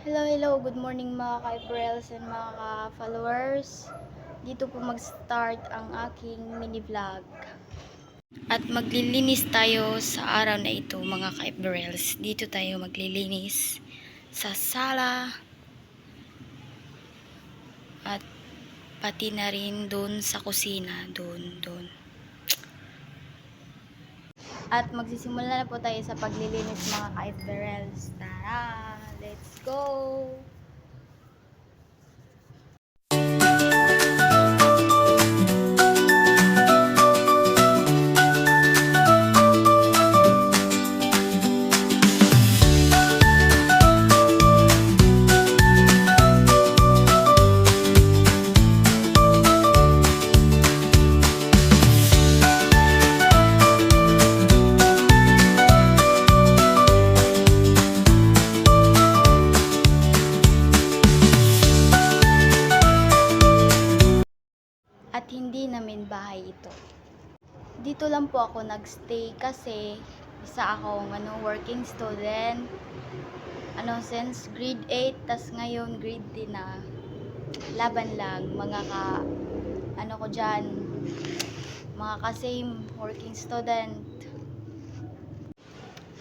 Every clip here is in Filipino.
Hello, good morning mga ka-Aprils and mga ka-followers. Dito po mag-start ang aking mini vlog. At maglilinis tayo sa araw na ito mga ka-Aprils. Dito tayo maglilinis sa sala. At pati na rin doon sa kusina. Doon. At magsisimula na po tayo sa paglilinis mga ka-Aprils. Tara! Let's go! At hindi namin bahay ito. Dito lang po ako nagstay kasi isa akong working student. Since grade 8 tas ngayon grade 10 na. Laban lang mga ko diyan, mga ka-same working student.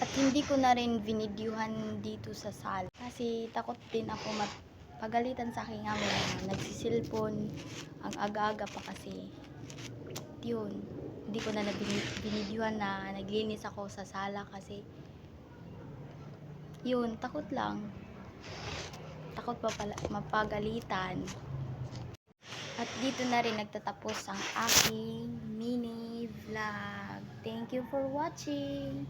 At hindi ko na rin vinidyuhan dito sa sala kasi takot din ako pagalitan sa aking amo na nagsisilpon ang aga-aga pa kasi. Yun, hindi ko na binidyuhan na naglinis ako sa sala kasi yun, takot mapagalitan. At dito na rin nagtatapos ang aking mini vlog. Thank you for watching.